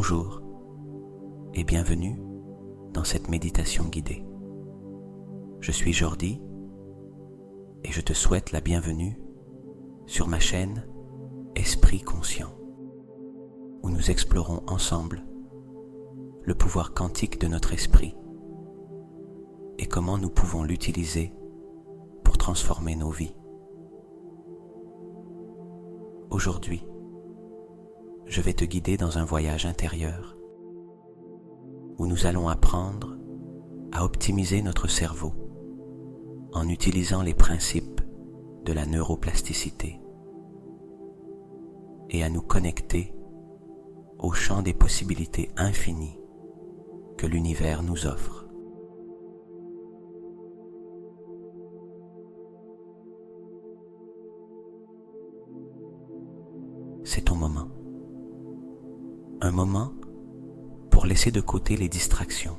Bonjour et bienvenue dans cette méditation guidée. Je suis Jordi et je te souhaite la bienvenue sur ma chaîne Esprit Conscient, où nous explorons ensemble le pouvoir quantique de notre esprit et comment nous pouvons l'utiliser pour transformer nos vies. Aujourd'hui, je vais te guider dans un voyage intérieur où nous allons apprendre à optimiser notre cerveau en utilisant les principes de la neuroplasticité et à nous connecter au champ des possibilités infinies que l'univers nous offre. C'est ton moment. Un moment pour laisser de côté les distractions,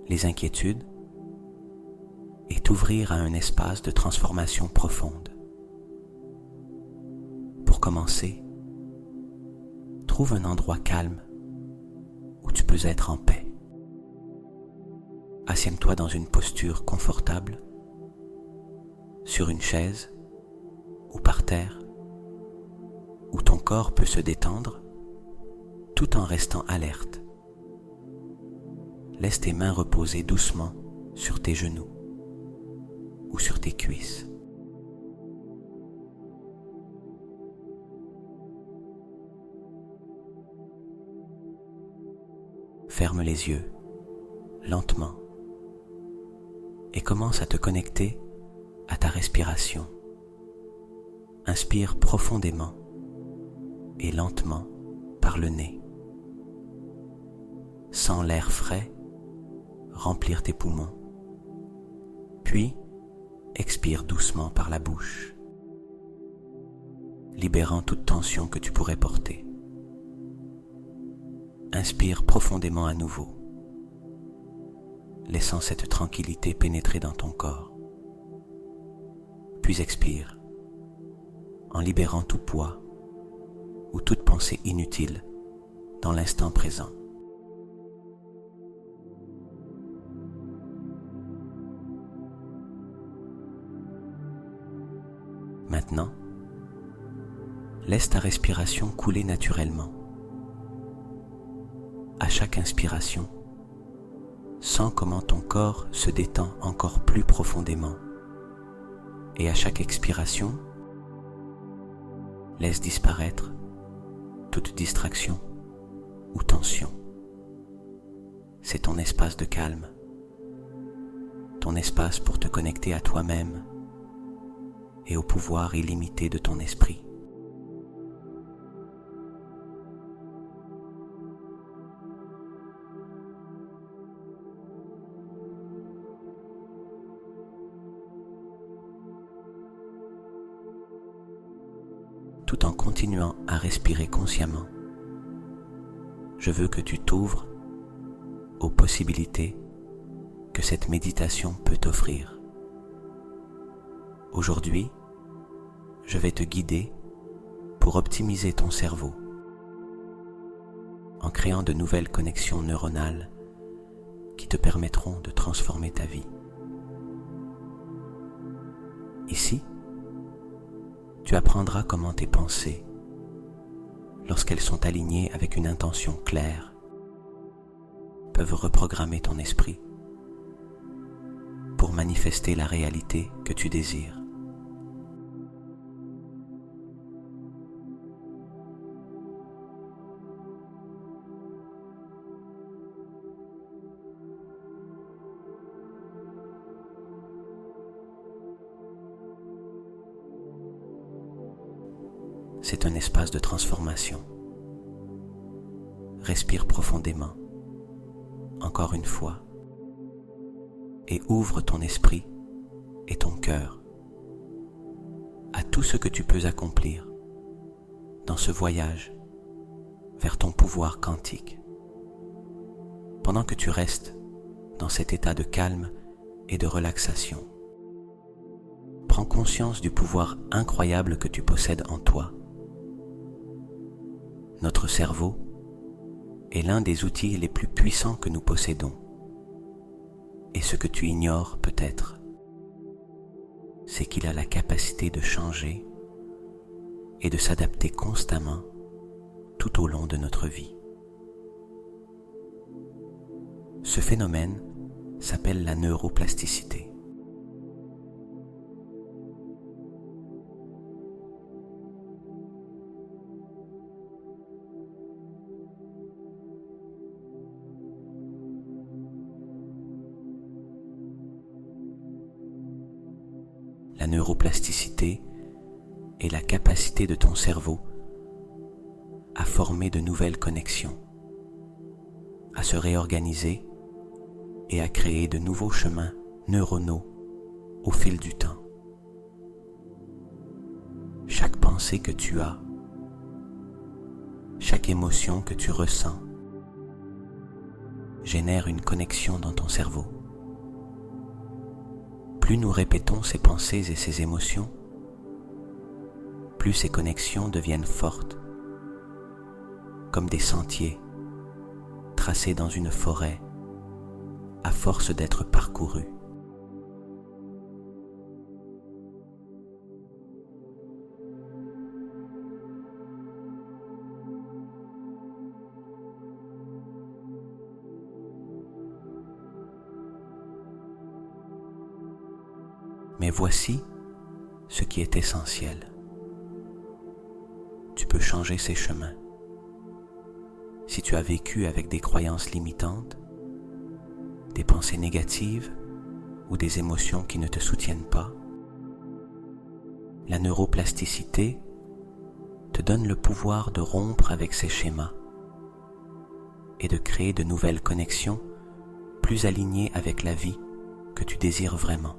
les inquiétudes et t'ouvrir à un espace de transformation profonde. Pour commencer, trouve un endroit calme où tu peux être en paix. Assieds-toi dans une posture confortable, sur une chaise ou par terre, où ton corps peut se détendre tout en restant alerte. Laisse tes mains reposer doucement sur tes genoux ou sur tes cuisses. Ferme les yeux lentement et commence à te connecter à ta respiration. Inspire profondément et lentement par le nez. Sens l'air frais remplir tes poumons. Puis, expire doucement par la bouche, libérant toute tension que tu pourrais porter. Inspire profondément à nouveau, laissant cette tranquillité pénétrer dans ton corps. Puis expire, en libérant tout poids ou toute pensée inutile dans l'instant présent. Maintenant, laisse ta respiration couler naturellement. À chaque inspiration, sens comment ton corps se détend encore plus profondément. Et à chaque expiration, laisse disparaître toute distraction ou tension. C'est ton espace de calme, ton espace pour te connecter à toi-même et au pouvoir illimité de ton esprit. Tout en continuant à respirer consciemment, je veux que tu t'ouvres aux possibilités que cette méditation peut t'offrir. Aujourd'hui, je vais te guider pour optimiser ton cerveau en créant de nouvelles connexions neuronales qui te permettront de transformer ta vie. Ici, tu apprendras comment tes pensées, lorsqu'elles sont alignées avec une intention claire, peuvent reprogrammer ton esprit pour manifester la réalité que tu désires. C'est un espace de transformation. Respire profondément, encore une fois, et ouvre ton esprit et ton cœur à tout ce que tu peux accomplir dans ce voyage vers ton pouvoir quantique. Pendant que tu restes dans cet état de calme et de relaxation, prends conscience du pouvoir incroyable que tu possèdes en toi. Notre cerveau est l'un des outils les plus puissants que nous possédons. Et ce que tu ignores peut-être, c'est qu'il a la capacité de changer et de s'adapter constamment tout au long de notre vie. Ce phénomène s'appelle la neuroplasticité. La neuroplasticité est la capacité de ton cerveau à former de nouvelles connexions, à se réorganiser et à créer de nouveaux chemins neuronaux au fil du temps. Chaque pensée que tu as, chaque émotion que tu ressens, génère une connexion dans ton cerveau. Plus nous répétons ces pensées et ces émotions, plus ces connexions deviennent fortes, comme des sentiers tracés dans une forêt à force d'être parcourus. Mais voici ce qui est essentiel. Tu peux changer ces chemins. Si tu as vécu avec des croyances limitantes, des pensées négatives ou des émotions qui ne te soutiennent pas, la neuroplasticité te donne le pouvoir de rompre avec ces schémas et de créer de nouvelles connexions plus alignées avec la vie que tu désires vraiment.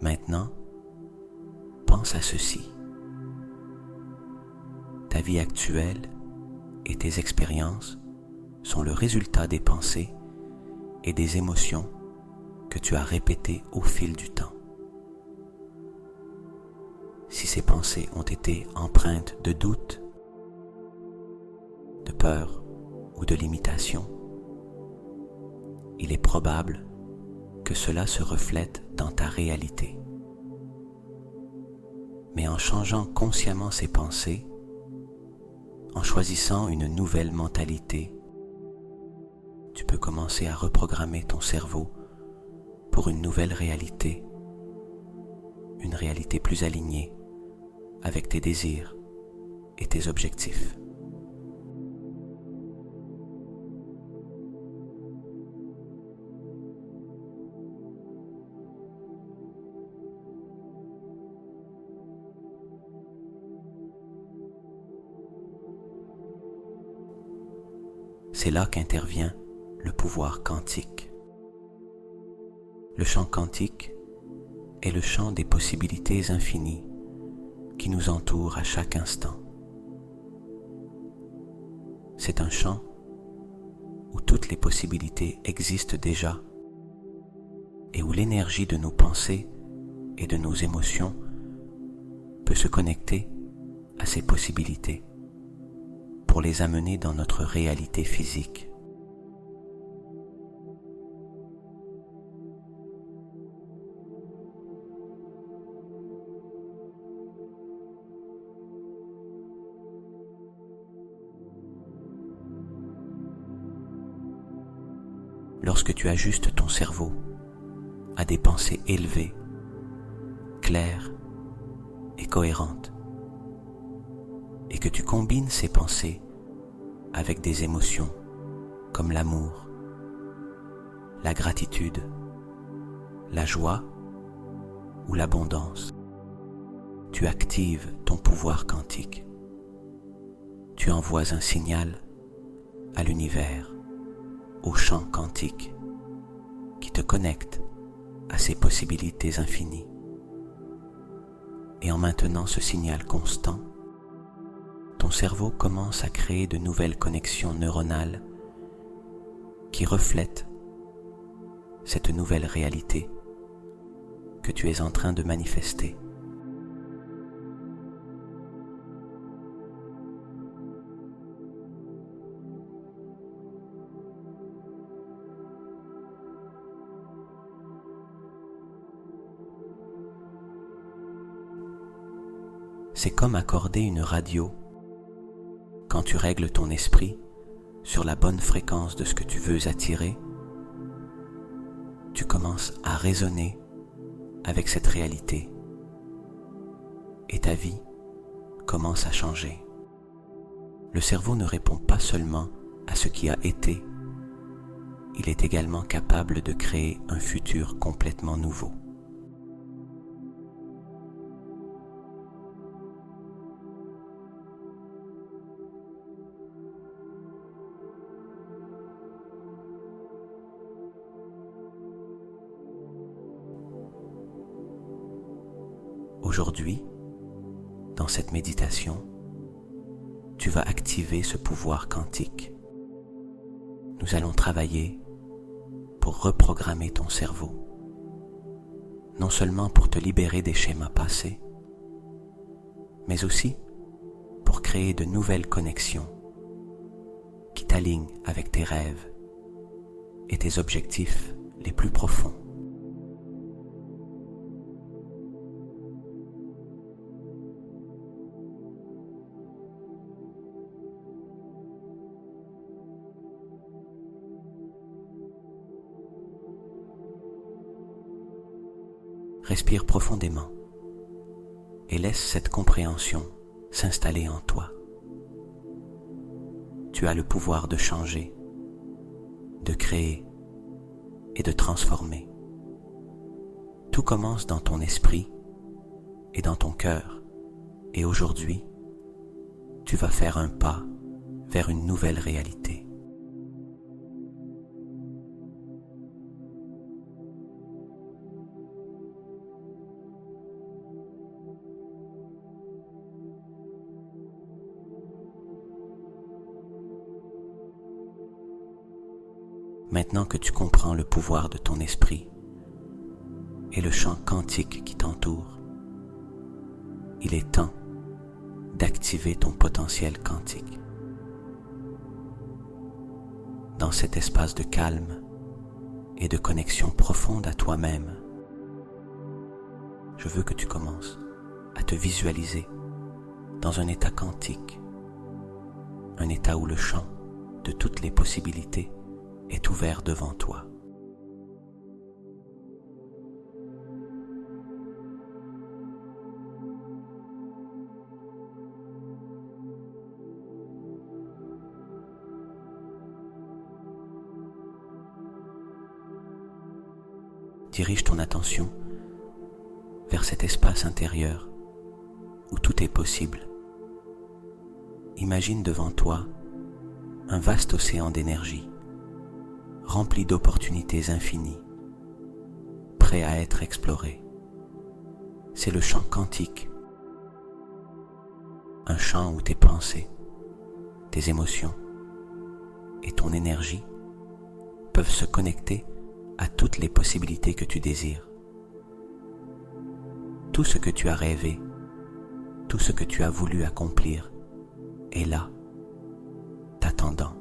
Maintenant, pense à ceci. Ta vie actuelle et tes expériences sont le résultat des pensées et des émotions que tu as répétées au fil du temps. Si ces pensées ont été empreintes de doute, de peur ou de limitation, il est probable que cela se reflète dans ta réalité. Mais en changeant consciemment ces pensées, en choisissant une nouvelle mentalité, tu peux commencer à reprogrammer ton cerveau pour une nouvelle réalité, une réalité plus alignée avec tes désirs et tes objectifs. C'est là qu'intervient le pouvoir quantique. Le champ quantique est le champ des possibilités infinies qui nous entoure à chaque instant. C'est un champ où toutes les possibilités existent déjà et où l'énergie de nos pensées et de nos émotions peut se connecter à ces possibilités pour les amener dans notre réalité physique. Lorsque tu ajustes ton cerveau à des pensées élevées, claires et cohérentes, et que tu combines ces pensées avec des émotions comme l'amour, la gratitude, la joie ou l'abondance, tu actives ton pouvoir quantique. Tu envoies un signal à l'univers, au champ quantique, qui te connecte à ces possibilités infinies. Et en maintenant ce signal constant, ton cerveau commence à créer de nouvelles connexions neuronales qui reflètent cette nouvelle réalité que tu es en train de manifester. C'est comme accorder une radio quand tu règles ton esprit sur la bonne fréquence de ce que tu veux attirer. Tu commences à résonner avec cette réalité et ta vie commence à changer. Le cerveau ne répond pas seulement à ce qui a été, il est également capable de créer un futur complètement nouveau. Aujourd'hui, dans cette méditation, tu vas activer ce pouvoir quantique. Nous allons travailler pour reprogrammer ton cerveau, non seulement pour te libérer des schémas passés, mais aussi pour créer de nouvelles connexions qui t'alignent avec tes rêves et tes objectifs les plus profonds. Respire profondément et laisse cette compréhension s'installer en toi. Tu as le pouvoir de changer, de créer et de transformer. Tout commence dans ton esprit et dans ton cœur. Et aujourd'hui, tu vas faire un pas vers une nouvelle réalité. Maintenant que tu comprends le pouvoir de ton esprit et le champ quantique qui t'entoure, il est temps d'activer ton potentiel quantique. Dans cet espace de calme et de connexion profonde à toi-même, je veux que tu commences à te visualiser dans un état quantique, un état où le champ de toutes les possibilités est ouvert devant toi. Dirige ton attention vers cet espace intérieur où tout est possible. Imagine devant toi un vaste océan d'énergie, rempli d'opportunités infinies, prêt à être exploré. C'est le champ quantique, un champ où tes pensées, tes émotions et ton énergie peuvent se connecter à toutes les possibilités que tu désires. Tout ce que tu as rêvé, tout ce que tu as voulu accomplir est là, t'attendant.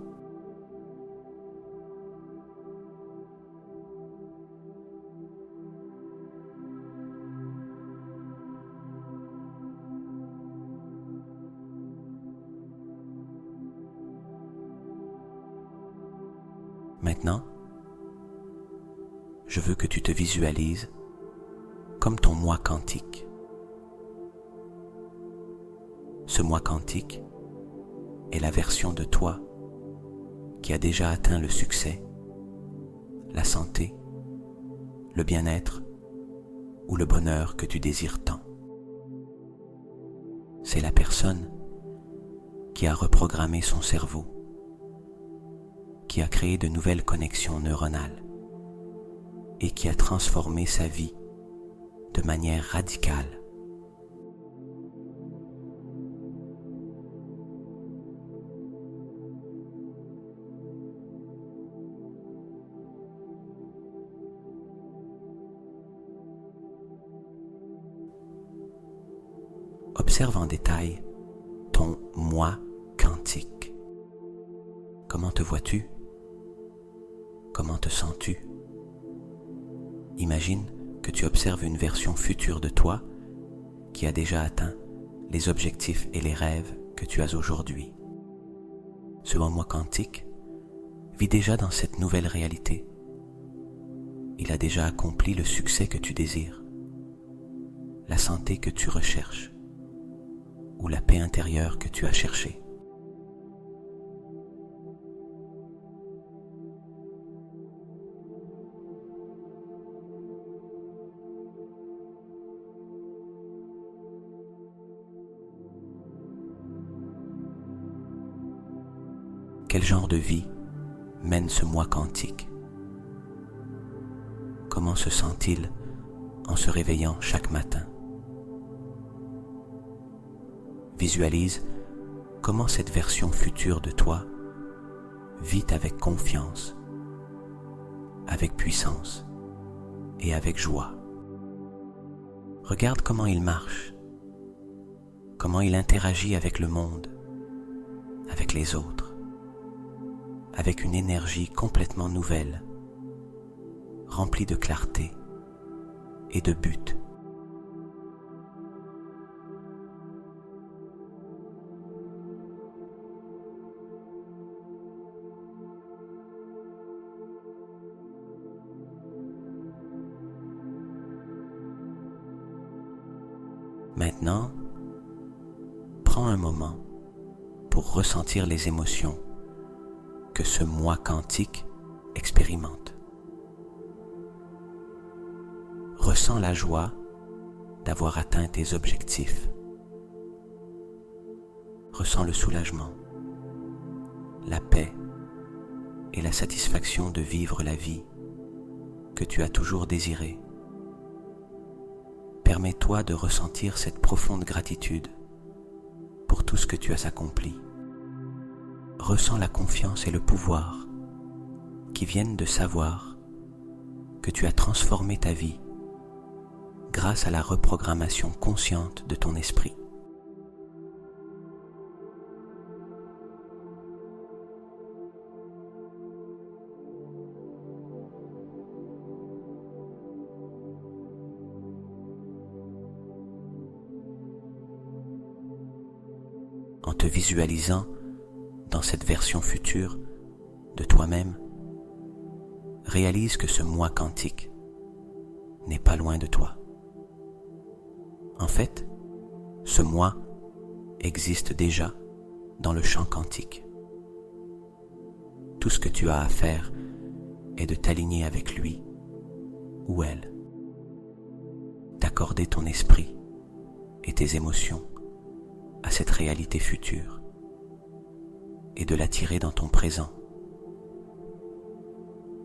Maintenant, je veux que tu te visualises comme ton moi quantique. Ce moi quantique est la version de toi qui a déjà atteint le succès, la santé, le bien-être ou le bonheur que tu désires tant. C'est la personne qui a reprogrammé son cerveau, qui a créé de nouvelles connexions neuronales et qui a transformé sa vie de manière radicale. observe en détail ton moi quantique. Comment te vois-tu? Comment te sens-tu? Imagine que tu observes une version future de toi qui a déjà atteint les objectifs et les rêves que tu as aujourd'hui. Ce moi quantique vit déjà dans cette nouvelle réalité. Il a déjà accompli le succès que tu désires, la santé que tu recherches ou la paix intérieure que tu as cherchée. Quel genre de vie mène ce moi quantique? Comment se sent-il en se réveillant chaque matin? Visualise comment cette version future de toi vit avec confiance, avec puissance et avec joie. Regarde comment il marche, comment il interagit avec le monde, avec les autres, avec une énergie complètement nouvelle, remplie de clarté et de but. Maintenant, prends un moment pour ressentir les émotions que ce moi quantique expérimente. Ressens la joie d'avoir atteint tes objectifs. Ressens le soulagement, la paix et la satisfaction de vivre la vie que tu as toujours désirée. Permets-toi de ressentir cette profonde gratitude pour tout ce que tu as accompli. Ressens la confiance et le pouvoir qui viennent de savoir que tu as transformé ta vie grâce à la reprogrammation consciente de ton esprit. En te visualisant dans cette version future de toi-même, réalise que ce moi quantique n'est pas loin de toi. En fait, ce moi existe déjà dans le champ quantique. Tout ce que tu as à faire est de t'aligner avec lui ou elle, d'accorder ton esprit et tes émotions à cette réalité future et de l'attirer dans ton présent.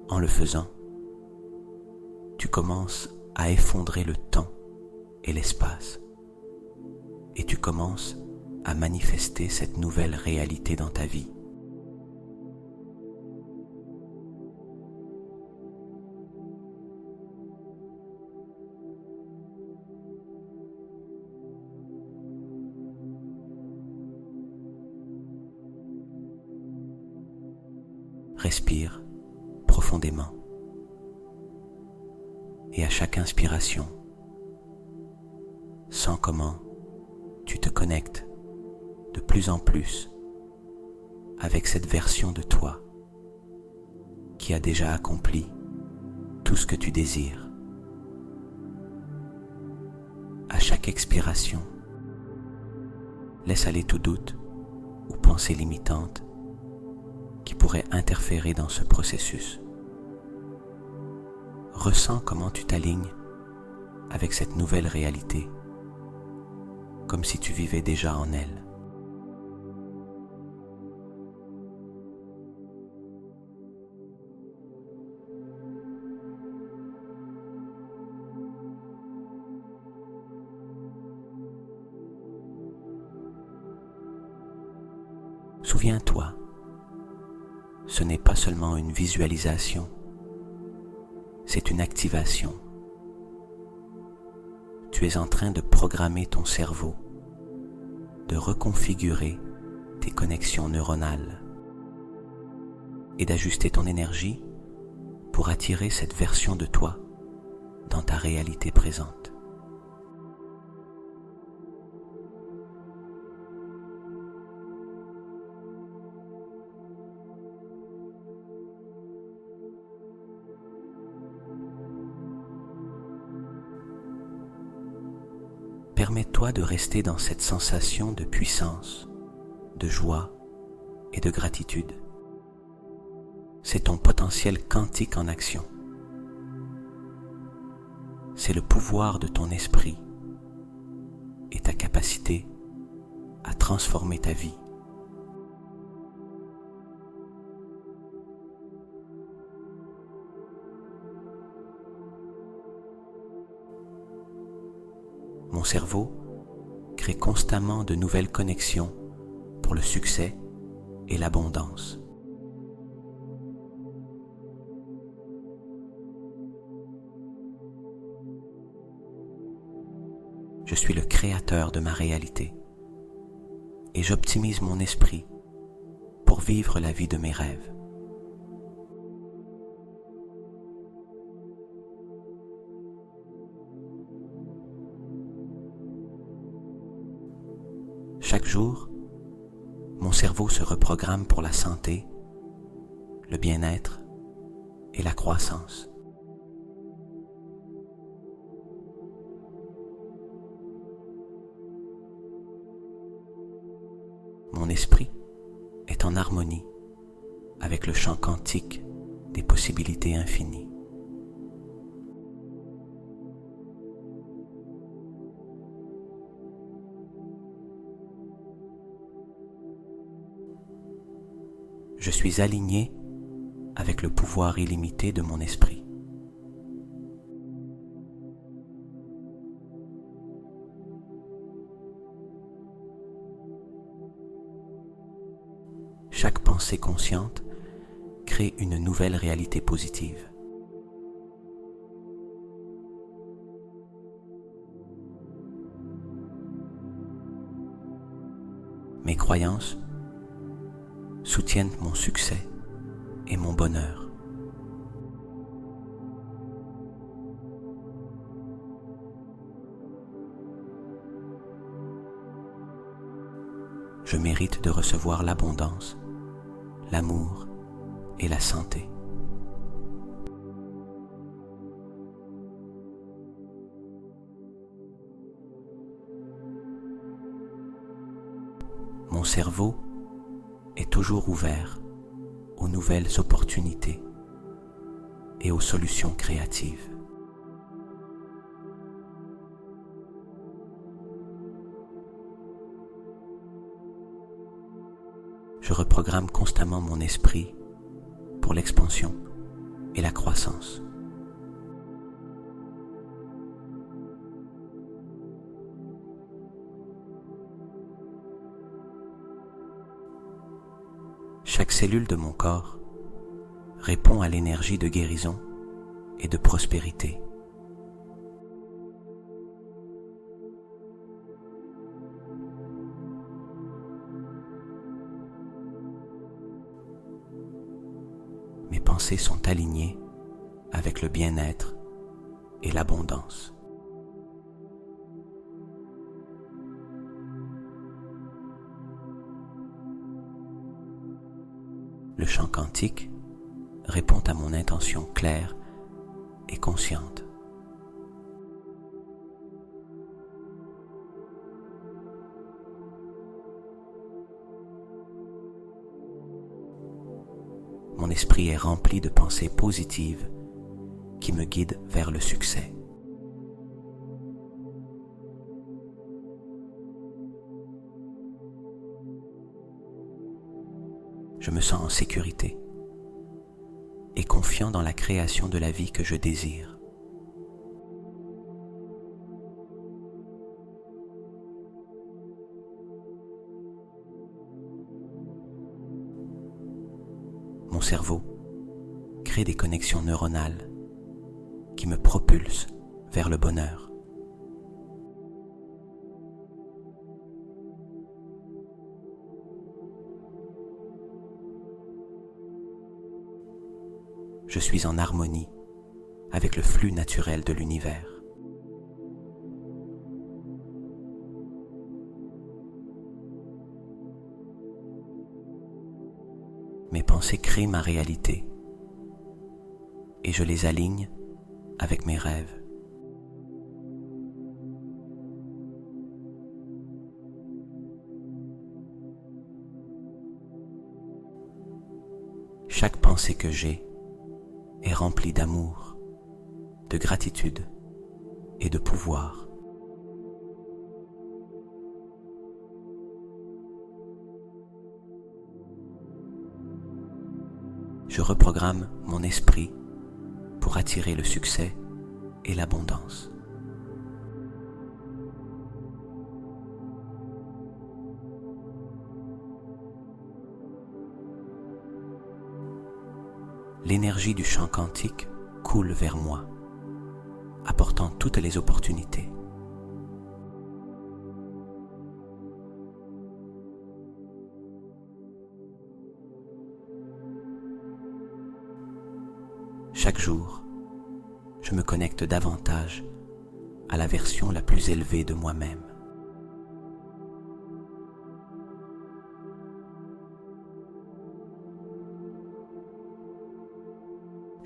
En le faisant, tu commences à effondrer le temps et l'espace et tu commences à manifester cette nouvelle réalité dans ta vie. Respire profondément et à chaque inspiration, sens comment tu te connectes de plus en plus avec cette version de toi qui a déjà accompli tout ce que tu désires. À chaque expiration, laisse aller tout doute ou pensée limitante qui pourrait interférer dans ce processus. Ressens comment tu t'alignes avec cette nouvelle réalité, comme si tu vivais déjà en elle. Souviens-toi, ce n'est pas seulement une visualisation, c'est une activation. Tu es en train de programmer ton cerveau de reconfigurer tes connexions neuronales et d'ajuster ton énergie pour attirer cette version de toi dans ta réalité présente. Permets-toi de rester dans cette sensation de puissance, de joie et de gratitude. C'est ton potentiel quantique en action. C'est le pouvoir de ton esprit et ta capacité à transformer ta vie. Mon cerveau crée constamment de nouvelles connexions pour le succès et l'abondance. Je suis le créateur de ma réalité et j'optimise mon esprit pour vivre la vie de mes rêves. Chaque jour, mon cerveau se reprogramme pour la santé, le bien-être et la croissance. Mon esprit est en harmonie avec le champ quantique des possibilités infinies. Je suis aligné avec le pouvoir illimité de mon esprit. Chaque pensée consciente crée une nouvelle réalité positive. Mes croyances soutiennent mon succès et mon bonheur. Je mérite de recevoir l'abondance, l'amour et la santé. Mon cerveau est toujours ouvert aux nouvelles opportunités et aux solutions créatives. Je reprogramme constamment mon esprit pour l'expansion et la croissance. Chaque cellule de mon corps répond à l'énergie de guérison et de prospérité. Mes pensées sont alignées avec le bien-être et l'abondance. Le champ quantique répond à mon intention claire et consciente. Mon esprit est rempli de pensées positives qui me guident vers le succès. Je me sens en sécurité et confiant dans la création de la vie que je désire. Mon cerveau crée des connexions neuronales qui me propulsent vers le bonheur. je suis en harmonie avec le flux naturel de l'univers. Mes pensées créent ma réalité et je les aligne avec mes rêves. Chaque pensée que j'ai est remplie d'amour, de gratitude et de pouvoir. Je reprogramme mon esprit pour attirer le succès et l'abondance. L'énergie du champ quantique coule vers moi, apportant toutes les opportunités. Chaque jour, je me connecte davantage à la version la plus élevée de moi-même.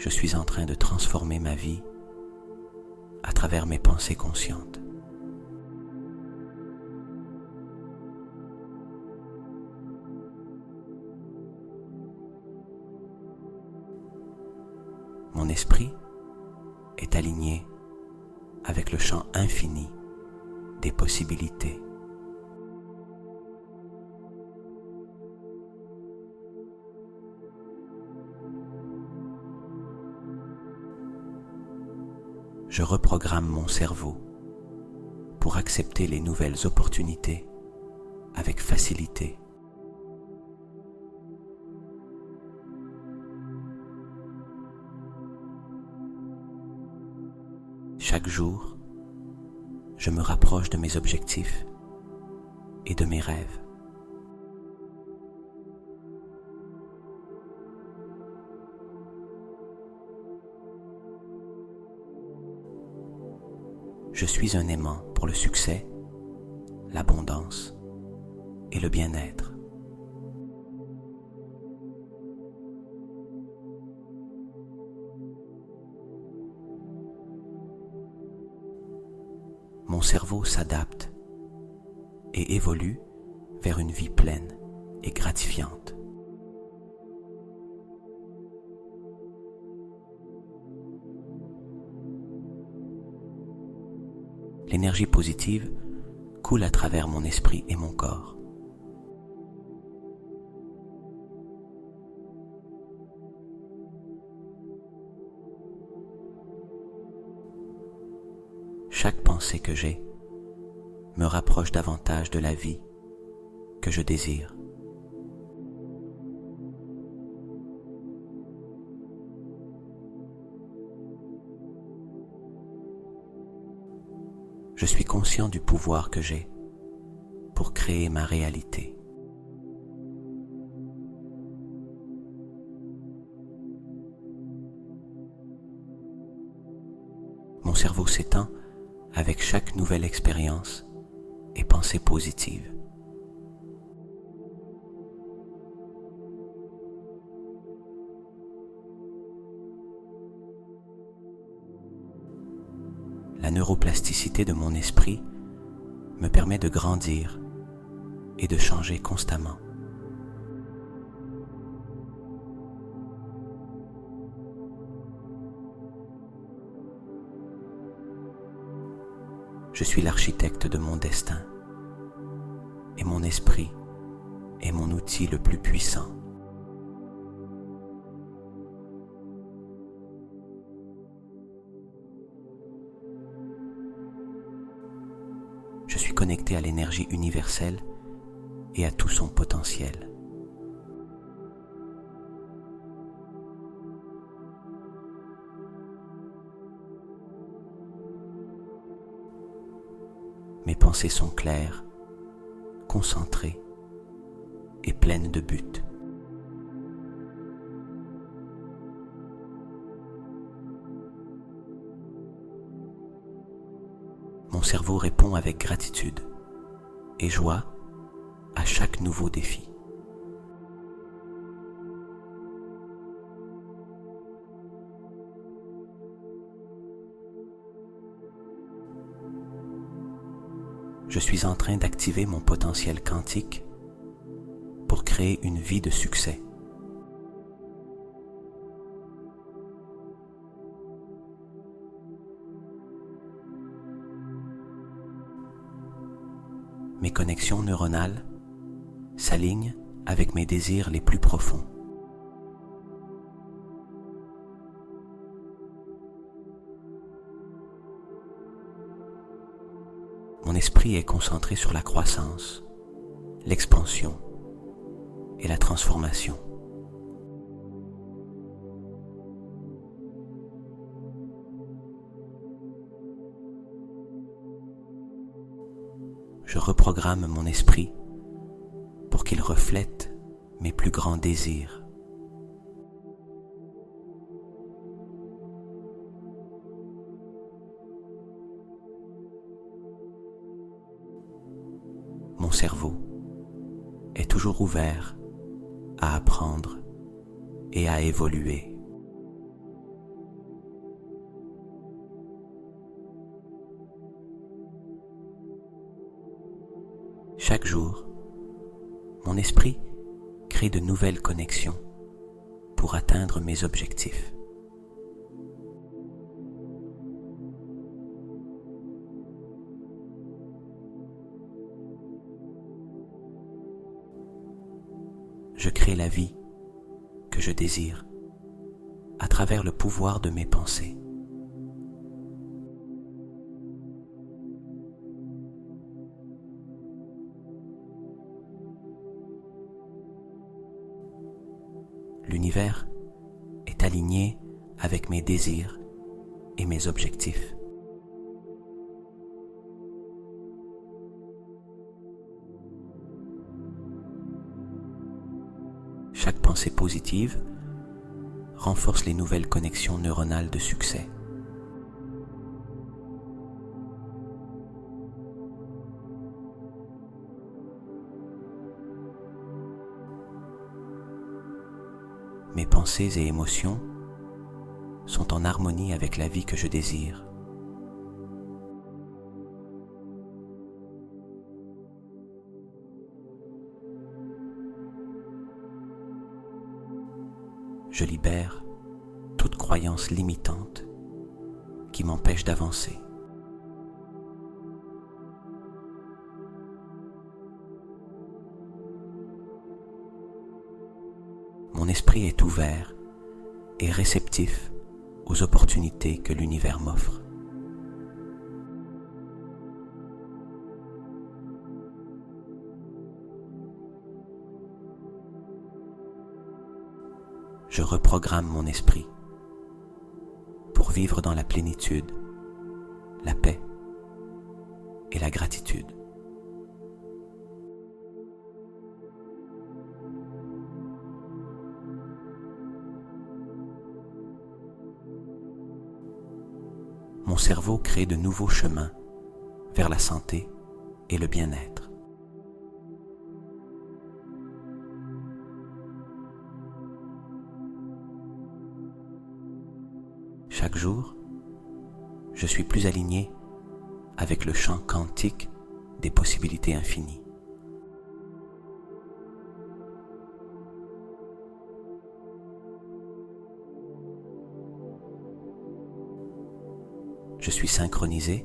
Je suis en train de transformer ma vie à travers mes pensées conscientes. Mon esprit est aligné avec le champ infini des possibilités. Je reprogramme mon cerveau pour accepter les nouvelles opportunités avec facilité. Chaque jour, je me rapproche de mes objectifs et de mes rêves. Je suis un aimant pour le succès, l'abondance et le bien-être. Mon cerveau s'adapte et évolue vers une vie pleine et gratifiante. L'énergie positive coule à travers mon esprit et mon corps. Chaque pensée que j'ai me rapproche davantage de la vie que je désire. Je suis conscient du pouvoir que j'ai pour créer ma réalité. Mon cerveau s'étend avec chaque nouvelle expérience et pensée positive. La neuroplasticité de mon esprit me permet de grandir et de changer constamment. Je suis l'architecte de mon destin et mon esprit est mon outil le plus puissant. Je suis connecté à l'énergie universelle et à tout son potentiel. Mes pensées sont claires, concentrées et pleines de but. cerveau répond avec gratitude et joie à chaque nouveau défi. Je suis en train d'activer mon potentiel quantique pour créer une vie de succès. Mes connexions neuronales s'alignent avec mes désirs les plus profonds. Mon esprit est concentré sur la croissance, l'expansion et la transformation. Je reprogramme mon esprit pour qu'il reflète mes plus grands désirs. Mon cerveau est toujours ouvert à apprendre et à évoluer. Chaque jour, mon esprit crée de nouvelles connexions pour atteindre mes objectifs. Je crée la vie que je désire à travers le pouvoir de mes pensées. L'univers est aligné avec mes désirs et mes objectifs. Chaque pensée positive renforce les nouvelles connexions neuronales de succès. Mes pensées et émotions sont en harmonie avec la vie que je désire. Je libère toute croyance limitante qui m'empêche d'avancer. Mon esprit est ouvert et réceptif aux opportunités que l'univers m'offre. Je reprogramme mon esprit pour vivre dans la plénitude, la paix et la gratitude. Mon cerveau crée de nouveaux chemins vers la santé et le bien-être. Chaque jour, je suis plus aligné avec le champ quantique des possibilités infinies. Je suis synchronisé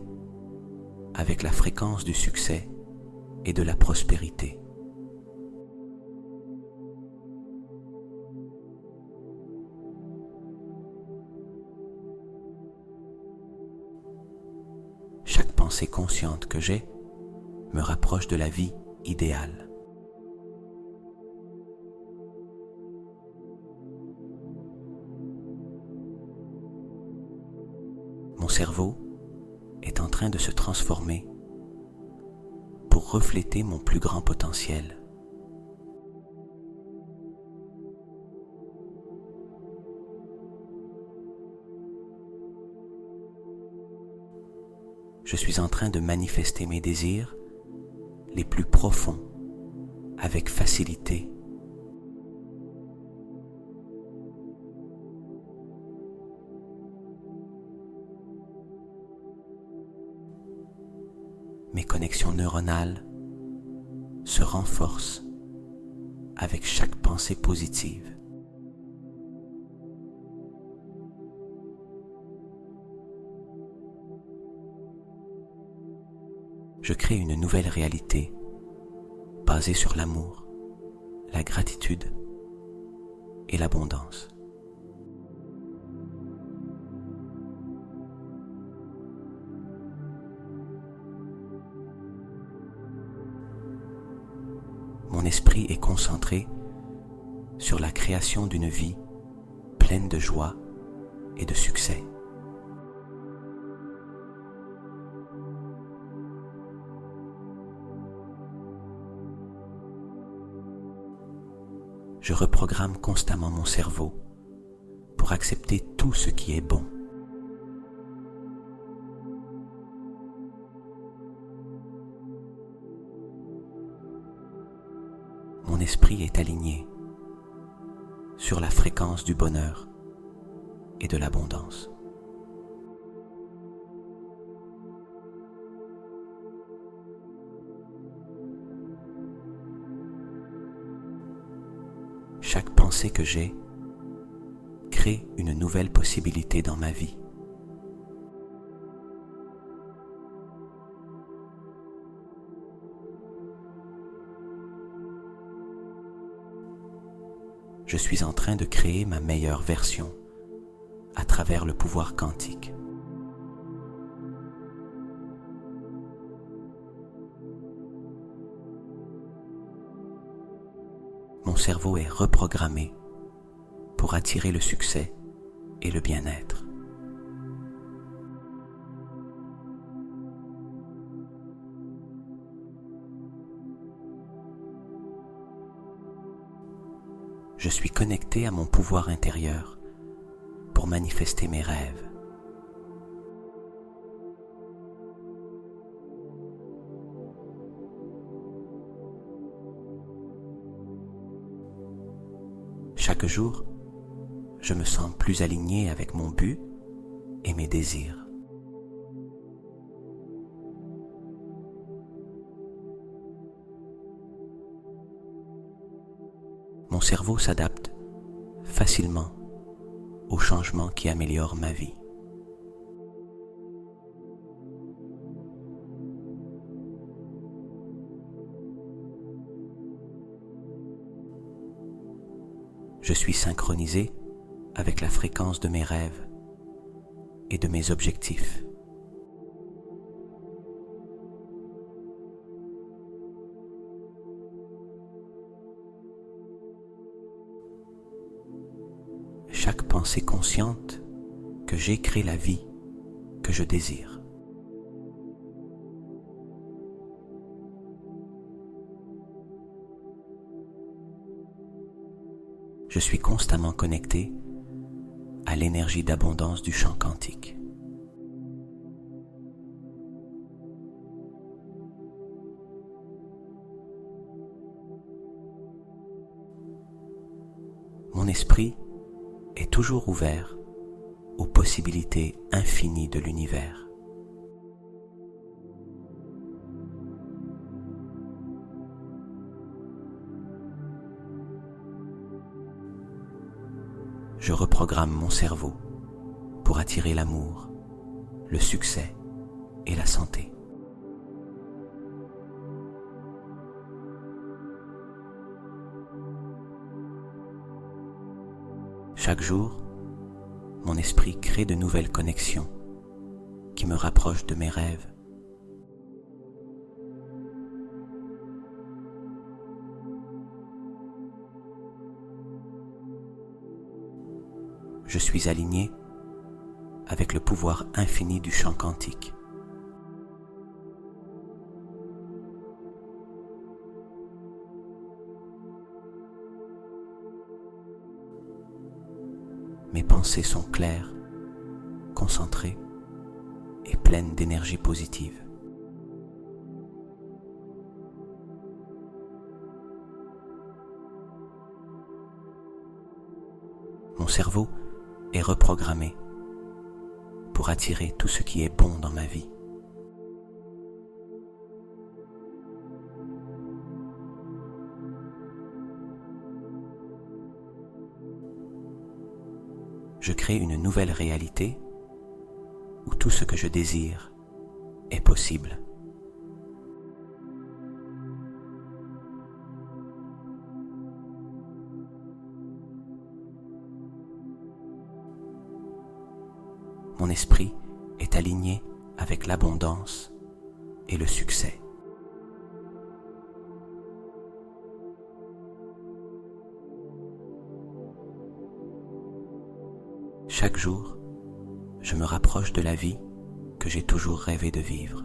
avec la fréquence du succès et de la prospérité. Chaque pensée consciente que j'ai me rapproche de la vie idéale. Mon cerveau est en train de se transformer pour refléter mon plus grand potentiel. je suis en train de manifester mes désirs les plus profonds avec facilité. Mes connexions neuronales se renforcent avec chaque pensée positive. Je crée une nouvelle réalité basée sur l'amour, la gratitude et l'abondance. Mon esprit est concentré sur la création d'une vie pleine de joie et de succès. Je reprogramme constamment mon cerveau pour accepter tout ce qui est bon. Mon esprit est aligné sur la fréquence du bonheur et de l'abondance. Chaque pensée que j'ai crée une nouvelle possibilité dans ma vie. Je suis en train de créer ma meilleure version à travers le pouvoir quantique. Mon cerveau est reprogrammé pour attirer le succès et le bien-être. Je suis connecté à mon pouvoir intérieur pour manifester mes rêves. Chaque jour, je me sens plus aligné avec mon but et mes désirs. Mon cerveau s'adapte facilement aux changements qui améliorent ma vie. Je suis synchronisé avec la fréquence de mes rêves et de mes objectifs. Chaque pensée consciente que j'ai crée la vie que je désire. Je suis constamment connecté à l'énergie d'abondance du champ quantique. Mon esprit est toujours ouvert aux possibilités infinies de l'univers. Je reprogramme mon cerveau pour attirer l'amour, le succès et la santé. Chaque jour, mon esprit crée de nouvelles connexions qui me rapprochent de mes rêves. Je suis aligné avec le pouvoir infini du champ quantique. Mes pensées sont claires, concentrées et pleine d'énergie positive. Mon cerveau est reprogrammé pour attirer tout ce qui est bon dans ma vie. Je crée une nouvelle réalité où tout ce que je désire est possible. Mon esprit est aligné avec l'abondance et le succès. Chaque jour, je me rapproche de la vie que j'ai toujours rêvé de vivre.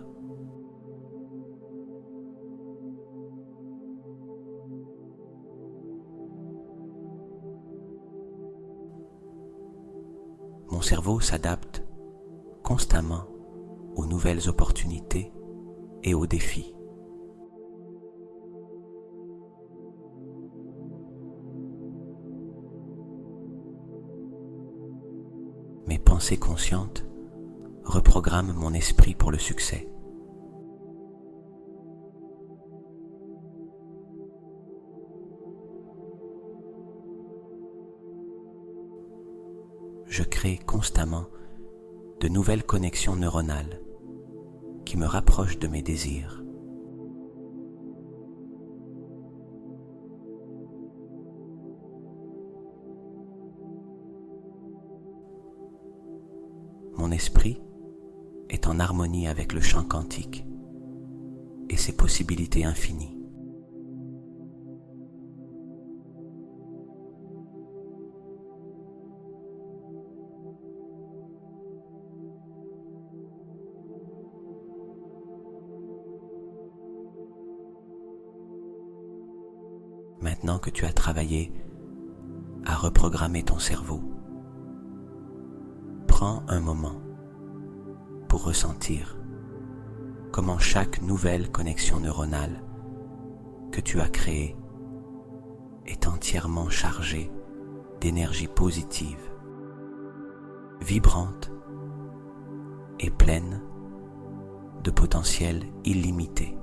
Mon cerveau s'adapte constamment aux nouvelles opportunités et aux défis. Mes pensées conscientes reprogramment mon esprit pour le succès. Je crée constamment de nouvelles connexions neuronales qui me rapprochent de mes désirs. Mon esprit est en harmonie avec le champ quantique et ses possibilités infinies. Maintenant que tu as travaillé à reprogrammer ton cerveau, prends un moment pour ressentir comment chaque nouvelle connexion neuronale que tu as créée est entièrement chargée d'énergie positive, vibrante et pleine de potentiel illimité.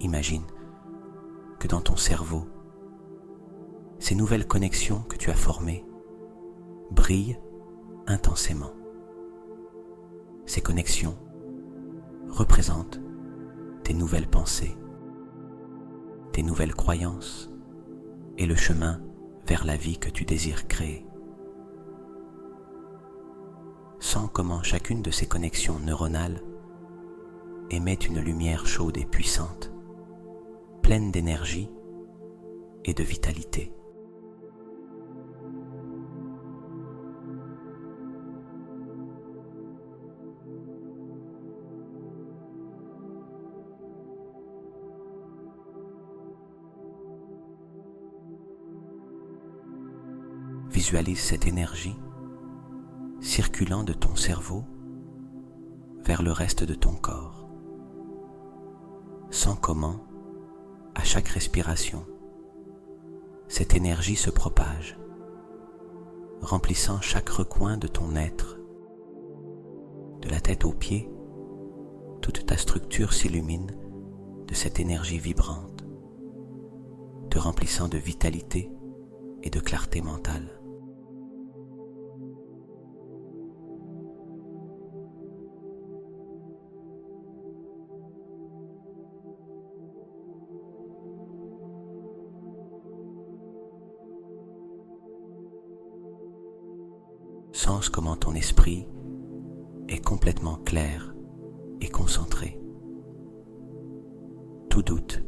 Imagine que dans ton cerveau, ces nouvelles connexions que tu as formées brillent intensément. Ces connexions représentent tes nouvelles pensées, tes nouvelles croyances et le chemin vers la vie que tu désires créer. Sens comment chacune de ces connexions neuronales émet une lumière chaude et puissante, pleine d'énergie et de vitalité. Visualise cette énergie circulant de ton cerveau vers le reste de ton corps. Sens comment, à chaque respiration, cette énergie se propage, remplissant chaque recoin de ton être. De la tête aux pieds, toute ta structure s'illumine de cette énergie vibrante, te remplissant de vitalité et de clarté mentale. Sens comment ton esprit est complètement clair et concentré. Tout doute,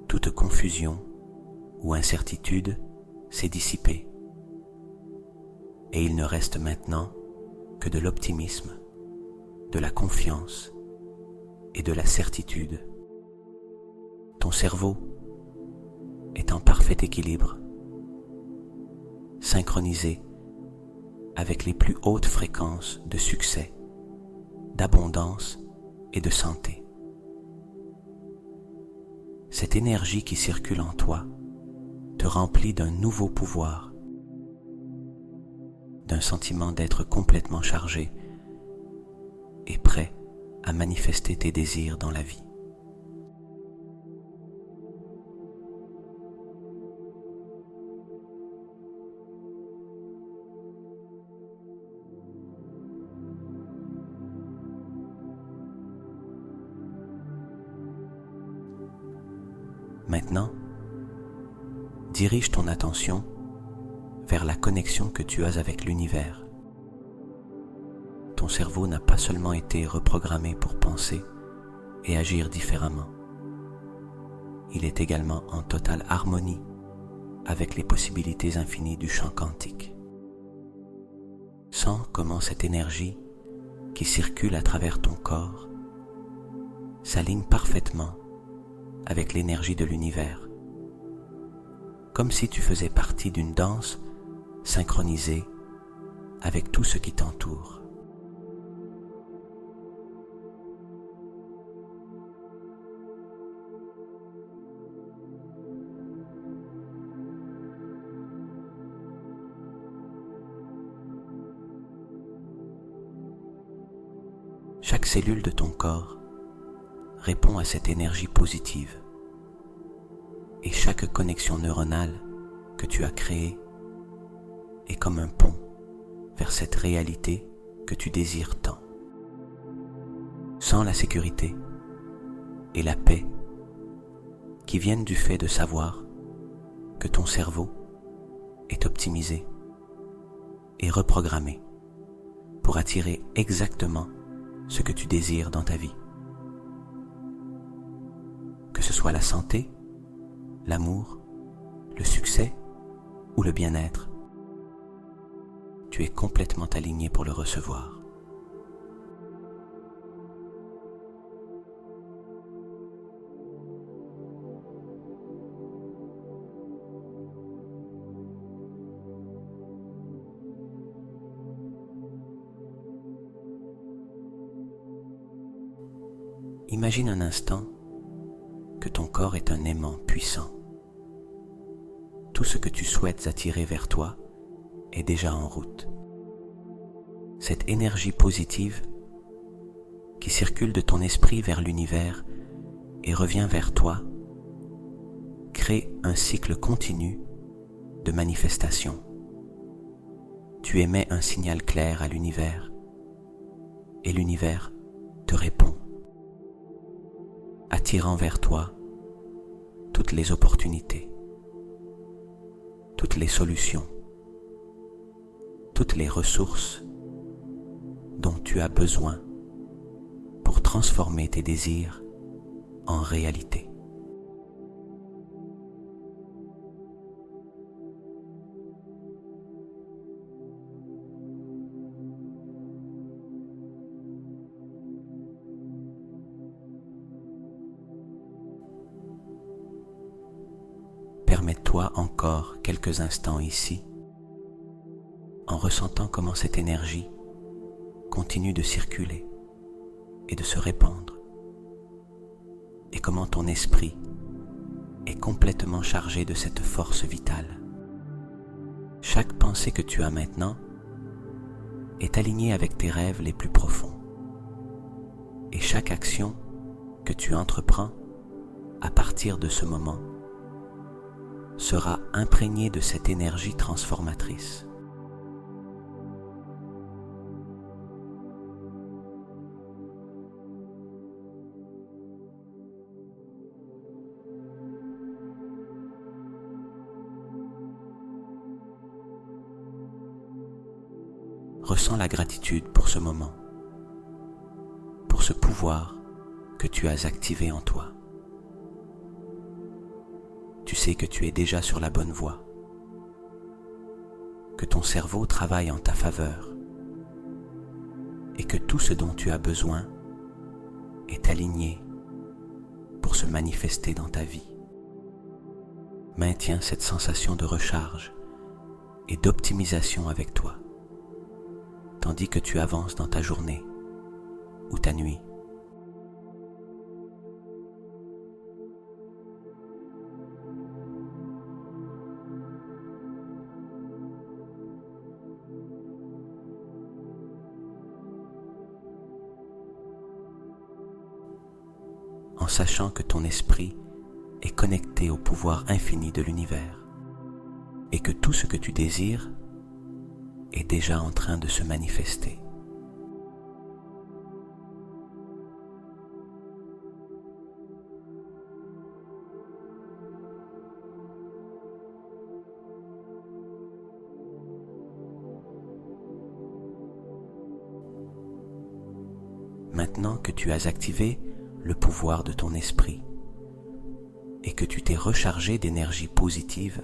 toute confusion ou incertitude s'est dissipé. Et il ne reste maintenant que de l'optimisme, de la confiance et de la certitude. Ton cerveau est en parfait équilibre, synchronisé avec les plus hautes fréquences de succès, d'abondance et de santé. Cette énergie qui circule en toi te remplit d'un nouveau pouvoir, d'un sentiment d'être complètement chargé et prêt à manifester tes désirs dans la vie. Maintenant, dirige ton attention vers la connexion que tu as avec l'univers. Ton cerveau n'a pas seulement été reprogrammé pour penser et agir différemment. Il est également en totale harmonie avec les possibilités infinies du champ quantique. Sens comment cette énergie qui circule à travers ton corps s'aligne parfaitement avec l'énergie de l'univers, comme si tu faisais partie d'une danse synchronisée avec tout ce qui t'entoure. Chaque cellule de ton corps répond à cette énergie positive et chaque connexion neuronale que tu as créée est comme un pont vers cette réalité que tu désires tant. Sens la sécurité et la paix qui viennent du fait de savoir que ton cerveau est optimisé et reprogrammé pour attirer exactement ce que tu désires dans ta vie. Que ce soit la santé, l'amour, le succès ou le bien-être, tu es complètement aligné pour le recevoir. Imagine un instant que ton corps est un aimant puissant. Tout ce que tu souhaites attirer vers toi est déjà en route. Cette énergie positive qui circule de ton esprit vers l'univers et revient vers toi crée un cycle continu de manifestation. Tu émets un signal clair à l'univers et l'univers te répond, attirant vers toi toutes les opportunités, toutes les solutions, toutes les ressources dont tu as besoin pour transformer tes désirs en réalité. Permets-toi encore quelques instants ici, en ressentant comment cette énergie continue de circuler et de se répandre, et comment ton esprit est complètement chargé de cette force vitale. Chaque pensée que tu as maintenant est alignée avec tes rêves les plus profonds, et chaque action que tu entreprends à partir de ce moment sera imprégné de cette énergie transformatrice. Ressens la gratitude pour ce moment, pour ce pouvoir que tu as activé en toi. Tu sais que tu es déjà sur la bonne voie, que ton cerveau travaille en ta faveur et que tout ce dont tu as besoin est aligné pour se manifester dans ta vie. Maintiens cette sensation de recharge et d'optimisation avec toi, tandis que tu avances dans ta journée ou ta nuit. En sachant que ton esprit est connecté au pouvoir infini de l'univers et que tout ce que tu désires est déjà en train de se manifester. Maintenant que tu as activé le pouvoir de ton esprit et que tu t'es rechargé d'énergie positive,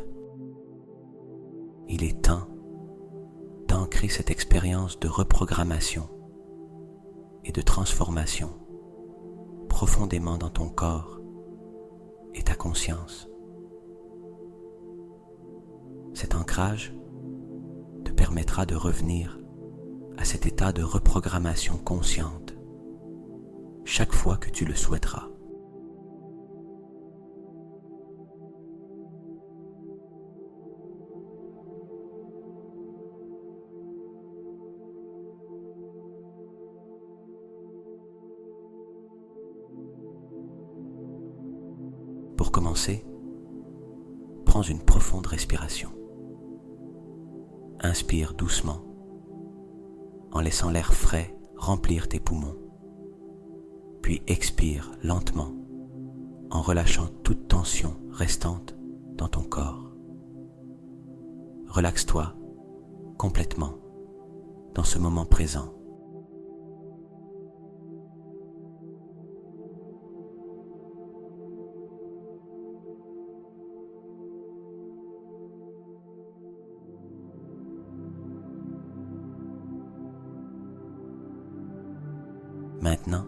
il est temps d'ancrer cette expérience de reprogrammation et de transformation profondément dans ton corps et ta conscience. Cet ancrage te permettra de revenir à cet état de reprogrammation consciente chaque fois que tu le souhaiteras. Pour commencer, prends une profonde respiration. Inspire doucement, en laissant l'air frais remplir tes poumons. Puis expire lentement, en relâchant toute tension restante dans ton corps. Relaxe-toi complètement dans ce moment présent. Maintenant,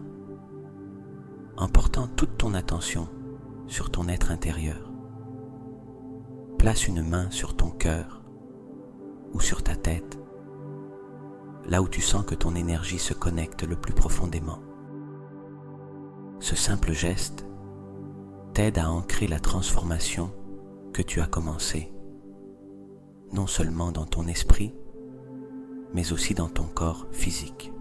en portant toute ton attention sur ton être intérieur, place une main sur ton cœur ou sur ta tête, là où tu sens que ton énergie se connecte le plus profondément. Ce simple geste t'aide à ancrer la transformation que tu as commencée, non seulement dans ton esprit, mais aussi dans ton corps physique.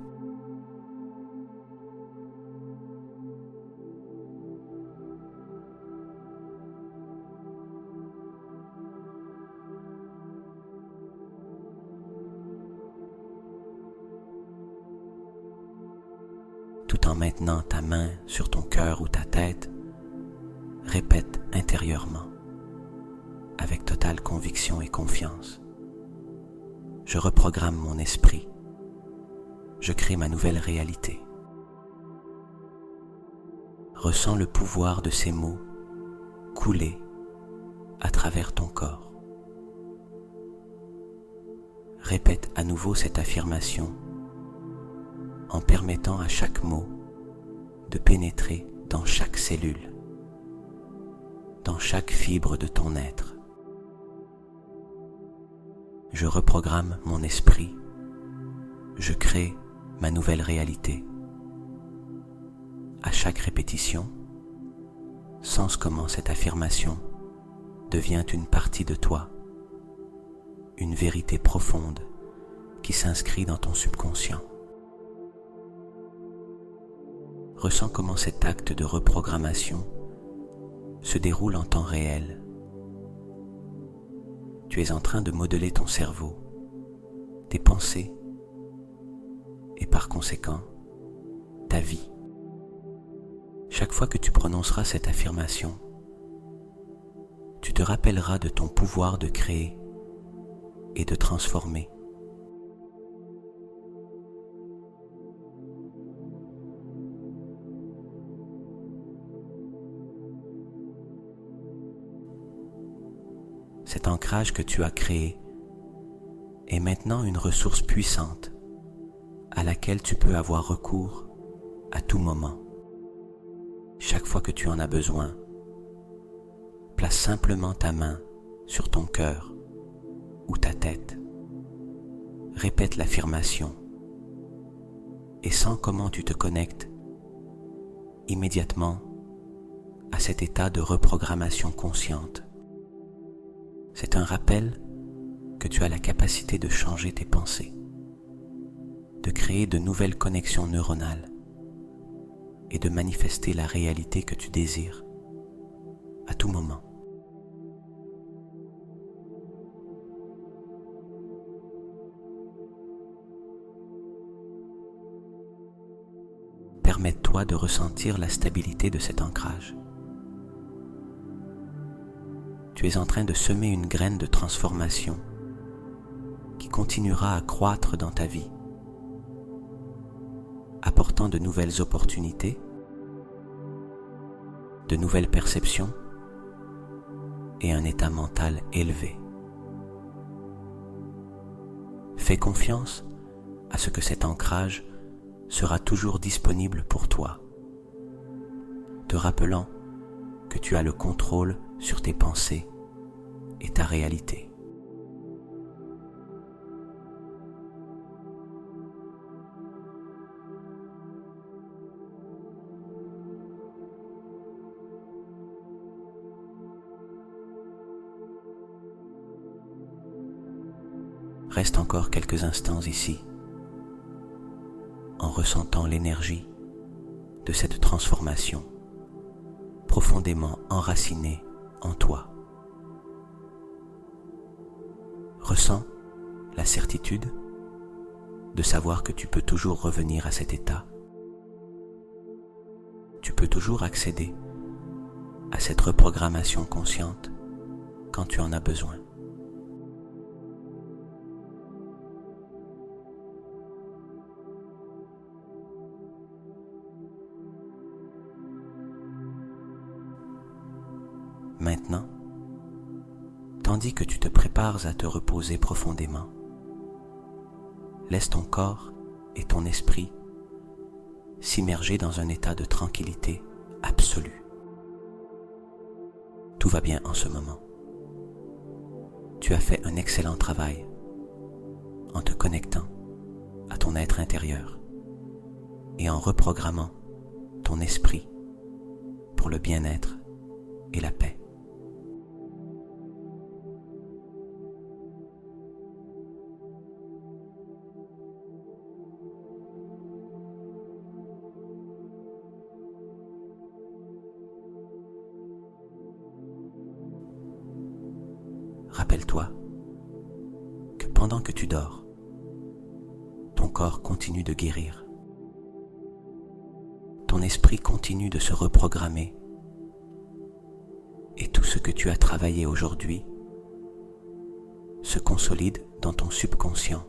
Tout en maintenant ta main sur ton cœur ou ta tête, répète intérieurement, avec totale conviction et confiance. Je reprogramme mon esprit. Je crée ma nouvelle réalité. Ressens le pouvoir de ces mots couler à travers ton corps. Répète à nouveau cette affirmation en permettant à chaque mot de pénétrer dans chaque cellule, dans chaque fibre de ton être. Je reprogramme mon esprit, je crée ma nouvelle réalité. À chaque répétition, sens comment cette affirmation devient une partie de toi, une vérité profonde qui s'inscrit dans ton subconscient. Ressens comment cet acte de reprogrammation se déroule en temps réel. Tu es en train de modeler ton cerveau, tes pensées et par conséquent, ta vie. Chaque fois que tu prononceras cette affirmation, tu te rappelleras de ton pouvoir de créer et de transformer. Cet ancrage que tu as créé est maintenant une ressource puissante à laquelle tu peux avoir recours à tout moment. Chaque fois que tu en as besoin, place simplement ta main sur ton cœur ou ta tête. Répète l'affirmation et sens comment tu te connectes immédiatement à cet état de reprogrammation consciente. C'est un rappel que tu as la capacité de changer tes pensées, de créer de nouvelles connexions neuronales et de manifester la réalité que tu désires à tout moment. Permets-toi de ressentir la stabilité de cet ancrage. Tu es en train de semer une graine de transformation qui continuera à croître dans ta vie, apportant de nouvelles opportunités, de nouvelles perceptions et un état mental élevé. Fais confiance à ce que cet ancrage sera toujours disponible pour toi, te rappelant que tu as le contrôle sur tes pensées et ta réalité. Reste encore quelques instants ici, en ressentant l'énergie de cette transformation profondément enracinée en toi. Ressens la certitude de savoir que tu peux toujours revenir à cet état. Tu peux toujours accéder à cette reprogrammation consciente quand tu en as besoin. Maintenant, tandis que tu te prépares à te reposer profondément, laisse ton corps et ton esprit s'immerger dans un état de tranquillité absolue. Tout va bien en ce moment. Tu as fait un excellent travail en te connectant à ton être intérieur et en reprogrammant ton esprit pour le bien-être et la paix. Rappelle-toi que pendant que tu dors, ton corps continue de guérir. Ton esprit continue de se reprogrammer et tout ce que tu as travaillé aujourd'hui se consolide dans ton subconscient.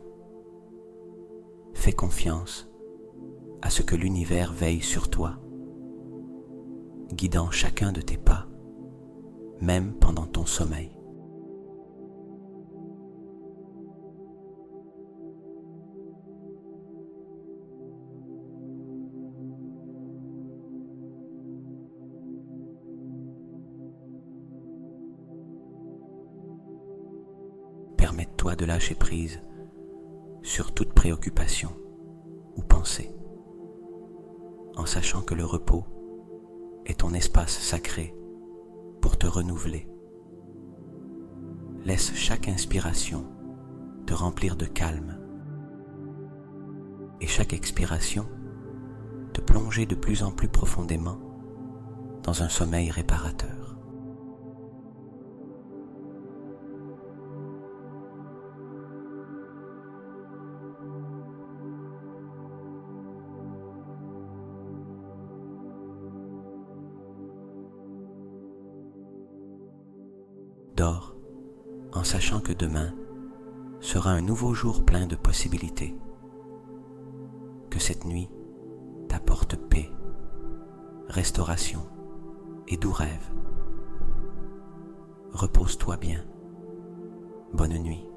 Fais confiance à ce que l'univers veille sur toi, guidant chacun de tes pas, même pendant ton sommeil. Permets-toi de lâcher prise sur toute préoccupation ou pensée, en sachant que le repos est ton espace sacré pour te renouveler. Laisse chaque inspiration te remplir de calme et chaque expiration te plonger de plus en plus profondément dans un sommeil réparateur. Dors en sachant que demain sera un nouveau jour plein de possibilités. Que cette nuit t'apporte paix, restauration et doux rêves. Repose-toi bien. Bonne nuit.